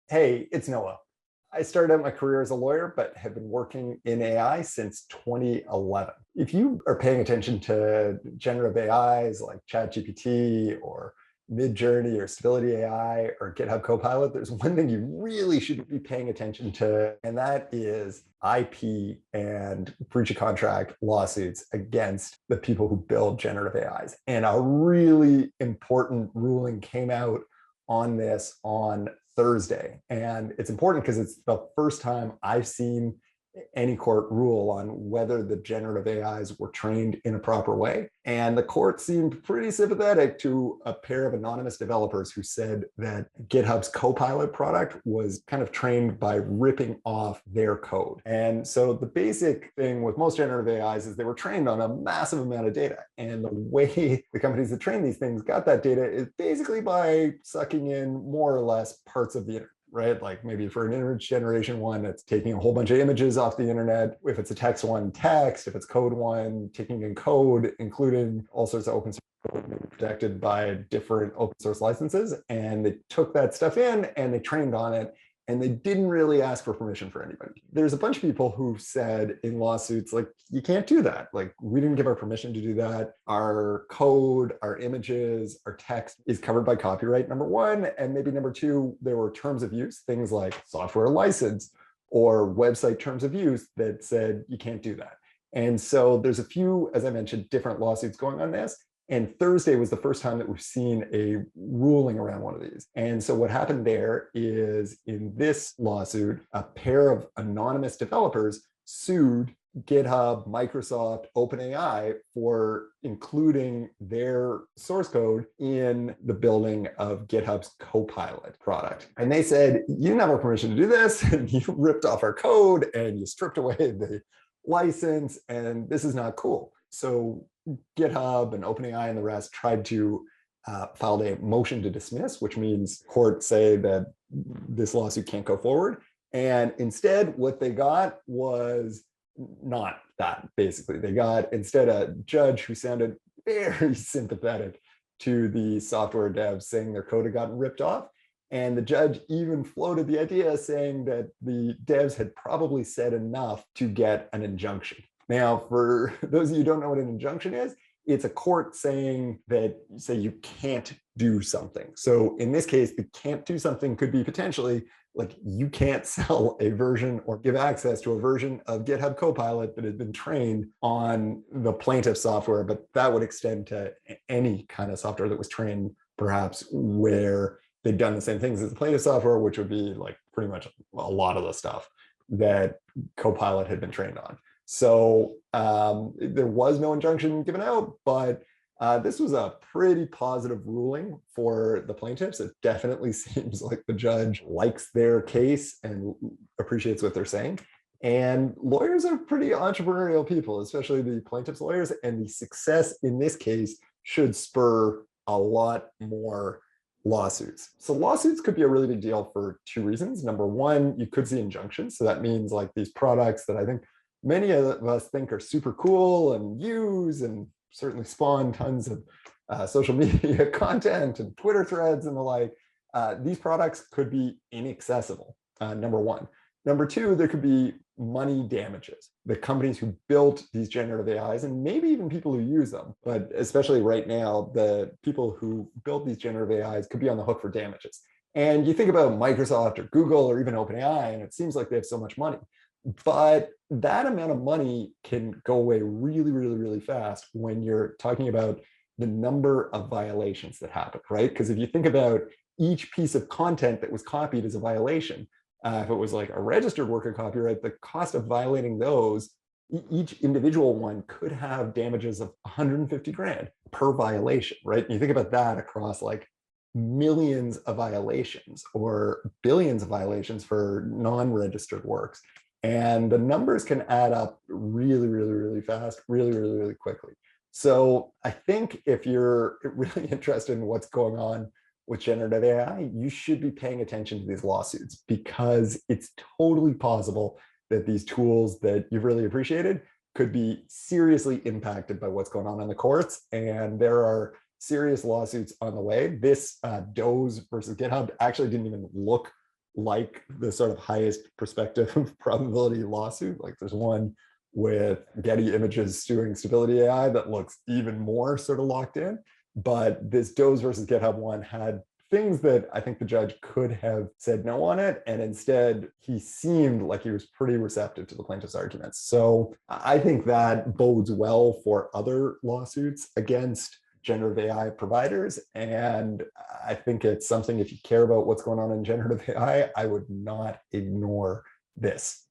Hey, it's Noah. I started out my career as a lawyer, but have been working in AI since 2011. If you are paying attention to generative AIs like ChatGPT or Midjourney or Stability AI or GitHub Copilot, there's one thing you really should be paying attention to, and that is IP and breach of contract lawsuits against the people who build generative AIs. And a really important ruling came out on this on Thursday. And it's important because it's the first time I've seen any court rule on whether the generative AIs were trained in a proper way. And the court seemed pretty sympathetic to a pair of anonymous developers who said that GitHub's Copilot product was kind of trained by ripping off their code. And so the basic thing with most generative AIs is they were trained on a massive amount of data. And the way the companies that train these things got that data is basically by sucking in more or less parts of the internet. Right? Like maybe for an image generation one, it's taking a whole bunch of images off the internet. If it's a text one, text. If it's code one, taking in code, including all sorts of open source code protected by different open source licenses. And they took that stuff in and they trained on it. And they didn't really ask for permission for anybody. There's a bunch of people who said in lawsuits, like, you can't do that. Like, we didn't give our permission to do that. Our code, our images, our text is covered by copyright, number one. And maybe number two, there were terms of use, things like software license or website terms of use that said you can't do that. And so there's a few, as I mentioned, different lawsuits going on this. And Thursday was the first time that we've seen a ruling around one of these. And so what happened there is in this lawsuit, a pair of anonymous developers sued GitHub, Microsoft, OpenAI for including their source code in the building of GitHub's Copilot product. And they said, you didn't have our permission to do this, and you ripped off our code and you stripped away the license, and this is not cool. So GitHub and OpenAI and the rest tried to file a motion to dismiss, which means courts say that this lawsuit can't go forward. And instead, what they got was not that, basically. They got instead a judge who sounded very sympathetic to the software devs, saying their code had gotten ripped off. And the judge even floated the idea, saying that the devs had probably said enough to get an injunction. Now, for those of you who don't know what an injunction is, it's a court saying that, say, you can't do something. So in this case, the can't do something could be potentially like you can't sell a version or give access to a version of GitHub Copilot that has been trained on the plaintiff software, but that would extend to any kind of software that was trained perhaps where they've done the same things as the plaintiff software, which would be like pretty much a lot of the stuff that Copilot had been trained on. So there was no injunction given out, but this was a pretty positive ruling for the plaintiffs. It definitely seems like the judge likes their case and appreciates what they're saying. And lawyers are pretty entrepreneurial people, especially the plaintiffs' lawyers, and the success in this case should spur a lot more lawsuits. So lawsuits could be a really big deal for two reasons. Number one, you could see injunctions. So that means like these products that I think many of us think are super cool and use and certainly spawn tons of social media content and Twitter threads and the like. These products could be inaccessible, number one. Number two, there could be money damages. The companies who built these generative AIs, and maybe even people who use them, but especially right now, the people who built these generative AIs could be on the hook for damages. And you think about Microsoft or Google or even OpenAI, and it seems like they have so much money. But that amount of money can go away really, really, really fast when you're talking about the number of violations that happen, right? Because if you think about each piece of content that was copied as a violation, if it was like a registered work of copyright, the cost of violating those, each individual one could have damages of 150 grand per violation, right? And you think about that across like millions of violations or billions of violations for non-registered works. And the numbers can add up really, really, really fast, really, really, really quickly. So I think if you're really interested in what's going on with generative AI, you should be paying attention to these lawsuits, because it's totally possible that these tools that you've really appreciated could be seriously impacted by what's going on in the courts. And there are serious lawsuits on the way. This Doe's versus GitHub actually didn't even look like the sort of highest prospective probability lawsuit. Like there's one with Getty Images suing Stability AI that looks even more sort of locked in. But this Doe's versus GitHub one had things that I think the judge could have said no on it. And instead, he seemed like he was pretty receptive to the plaintiff's arguments. So I think that bodes well for other lawsuits against generative AI providers. And I think it's something, if you care about what's going on in generative AI, I would not ignore this.